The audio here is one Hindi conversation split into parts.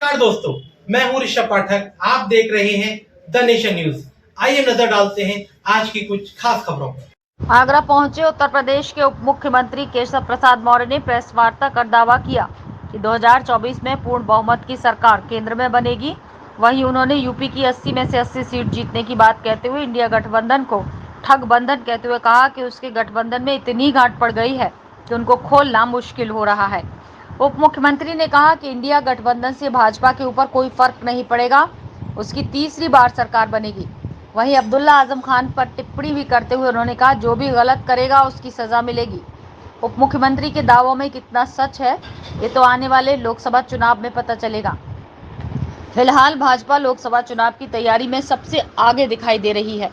नमस्कार दोस्तों, मैं हूं ऋषभ पाठक। आप देख रहे हैं द नेशन न्यूज। आइए नजर डालते हैं आज की कुछ खास खबरों पर। आगरा पहुंचे उत्तर प्रदेश के उप मुख्यमंत्री केशव प्रसाद मौर्य ने प्रेस वार्ता कर दावा किया कि 2024 में पूर्ण बहुमत की सरकार केंद्र में बनेगी। वहीं उन्होंने यूपी की 80 में से 80 सीट जीतने की बात कहते हुए इंडिया गठबंधन को ठगबंधन कहते हुए कहा कि उसके गठबंधन में इतनी गांठ पड़ गई है कि उनको खोलना मुश्किल हो रहा है। उप मुख्यमंत्री ने कहा कि इंडिया गठबंधन से भाजपा के ऊपर कोई फर्क नहीं पड़ेगा, उसकी तीसरी बार सरकार बनेगी। वहीं अब्दुल्ला आजम खान पर टिप्पणी भी करते हुए उन्होंने कहा, जो भी गलत करेगा उसकी सजा मिलेगी। उप मुख्यमंत्री के दावों में कितना सच है, ये तो आने वाले लोकसभा चुनाव में पता चलेगा। फिलहाल भाजपा लोकसभा चुनाव की तैयारी में सबसे आगे दिखाई दे रही है।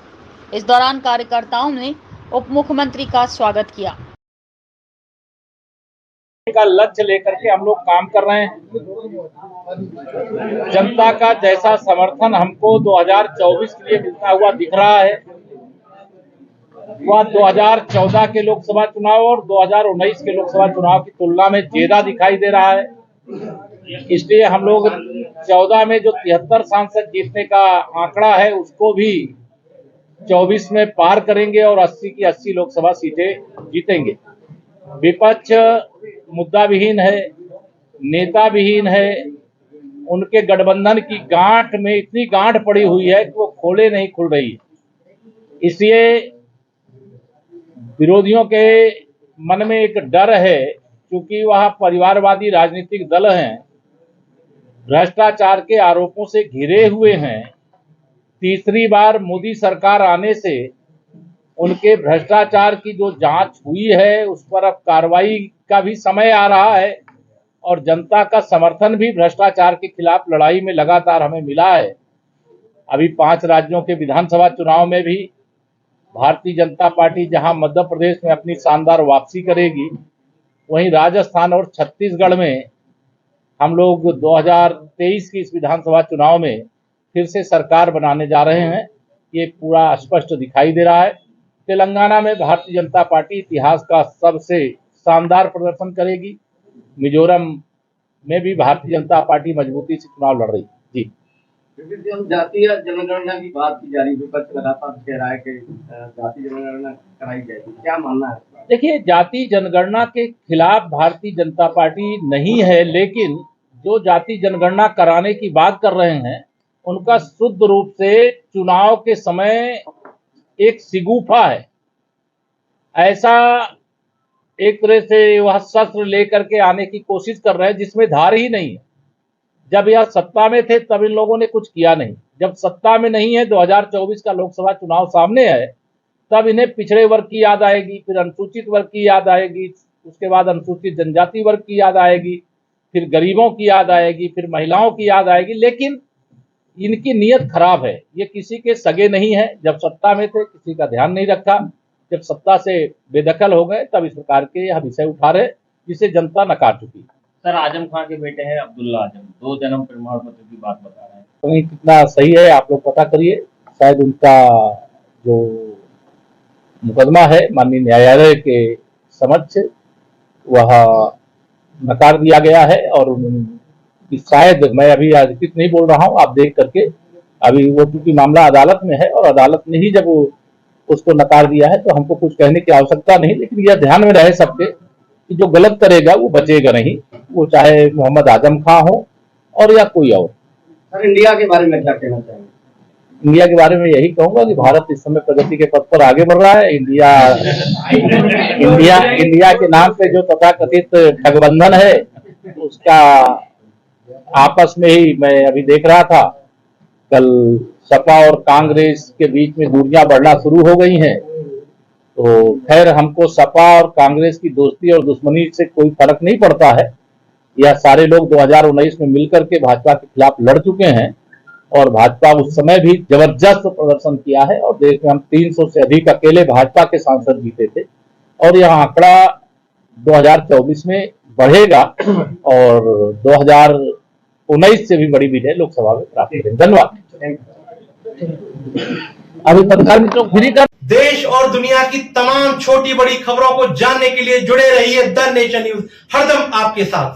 इस दौरान कार्यकर्ताओं ने उप मुख्यमंत्री का स्वागत किया। का लक्ष्य लेकर के हम लोग काम कर रहे हैं। जनता का जैसा समर्थन हमको 2024 के लिए मिलता हुआ दिख रहा है, वह 2014 के लोकसभा चुनाव और 2019 के लोकसभा चुनाव की तुलना में ज्यादा दिखाई दे रहा है। इसलिए हम लोग 14 में जो 73 सांसद जीतने का आंकड़ा है उसको भी 24 में पार करेंगे और 80 की 80 लोकसभा सीटें जीतेंगे। विपक्ष मुद्दा विहीन है, नेता विहीन है, उनके गठबंधन की गांठ में इतनी गांठ पड़ी हुई है कि वो खोले नहीं खुल रही है। इसलिए विरोधियों के मन में एक डर है, क्योंकि वह परिवारवादी राजनीतिक दल हैं, भ्रष्टाचार के आरोपों से घिरे हुए हैं। तीसरी बार मोदी सरकार आने से उनके भ्रष्टाचार की जो जांच हुई है उस पर अब कार्रवाई का भी समय आ रहा है और जनता का समर्थन भी भ्रष्टाचार के खिलाफ लड़ाई में लगातार हमें मिला है। अभी 5 राज्यों के विधानसभा चुनाव में भी भारतीय जनता पार्टी जहां मध्य प्रदेश में अपनी शानदार वापसी करेगी, वहीं राजस्थान और छत्तीसगढ़ में हम लोग 2023 की इस विधानसभा चुनाव में फिर से सरकार बनाने जा रहे हैं। ये पूरा स्पष्ट दिखाई दे रहा है। तेलंगाना में भारतीय जनता पार्टी इतिहास का सबसे शानदार प्रदर्शन करेगी। मिजोरम में भी भारतीय जनता पार्टी मजबूती से चुनाव लड़ रही जी। जातीय जनगणना की बात की जा रही, विपक्ष लगातार कह रहा है कि जातीय जनगणना कराई जाएगी, क्या मानना है? देखिए, जाति जनगणना के खिलाफ भारतीय जनता पार्टी नहीं है, लेकिन जो जाति जनगणना कराने की बात कर रहे हैं उनका शुद्ध रूप से चुनाव के समय एक सिगुफा है। ऐसा एक तरह से वह शस्त्र लेकर के आने की कोशिश कर रहे हैं जिसमें धार ही नहीं है। जब यह सत्ता में थे तब इन लोगों ने कुछ किया नहीं, जब सत्ता में नहीं है, 2024 का लोकसभा चुनाव सामने है, तब इन्हें पिछड़े वर्ग की याद आएगी, फिर अनुसूचित वर्ग की याद आएगी, उसके बाद अनुसूचित जनजाति वर्ग की याद आएगी, फिर गरीबों की याद आएगी, फिर महिलाओं की याद आएगी। लेकिन इनकी नीयत खराब है, ये किसी के सगे नहीं है। जब सत्ता में थे किसी का ध्यान नहीं रखा, जब सत्ता से बेदखल हो गए तब इस प्रकार के यह विषय उठा रहे जिसे जनता नकार चुकी है। सर, आजम खान के बेटे हैं अब्दुल्ला आजम, 2 जन्म प्रमाण पत्र की बात बता रहे हैं, तो कितना सही है आप लोग पता करिए। शायद उनका जो मुकदमा है माननीय न्यायालय के समक्ष वह नकार दिया गया है और शायद, मैं अभी अधिकृत नहीं बोल रहा हूं, आप देख करके, अभी वो क्योंकि मामला अदालत में है और अदालत ने ही जब उसको नकार दिया है तो हमको कुछ कहने की आवश्यकता नहीं। लेकिन यह ध्यान में रहे सबके कि जो गलत करेगा वो बचेगा नहीं, वो चाहे मोहम्मद आजम खां हो और या कोई और। सर, इंडिया के बारे में क्या कहना चाहेंगे? इंडिया के बारे में यही कहूंगा कि भारत इस समय प्रगति के पथ पर आगे बढ़ रहा है। इंडिया के नाम पे जो तथाकथित ठगबंधन है उसका आपस में ही, मैं अभी देख रहा था कल, सपा और कांग्रेस के बीच में दूरियां बढ़ना शुरू हो गई हैं। तो खैर, हमको सपा और कांग्रेस की दोस्ती और दुश्मनी से कोई फर्क नहीं पड़ता है। यह सारे लोग 2019 में मिलकर के भाजपा के खिलाफ लड़ चुके हैं और भाजपा उस समय भी जबरदस्त प्रदर्शन किया है और देश में हम 300 से अधिक अकेले भाजपा के सांसद जीते थे और यह आंकड़ा 2024 में बढ़ेगा और 2019 से भी बड़ी विजय लोकसभा में प्राप्त करेंगे। धन्यवाद। अभी पत्रकार मित्रों फ्री कर। देश और दुनिया की तमाम छोटी बड़ी खबरों को जानने के लिए जुड़े रहिए द नेशन न्यूज, हरदम आपके साथ।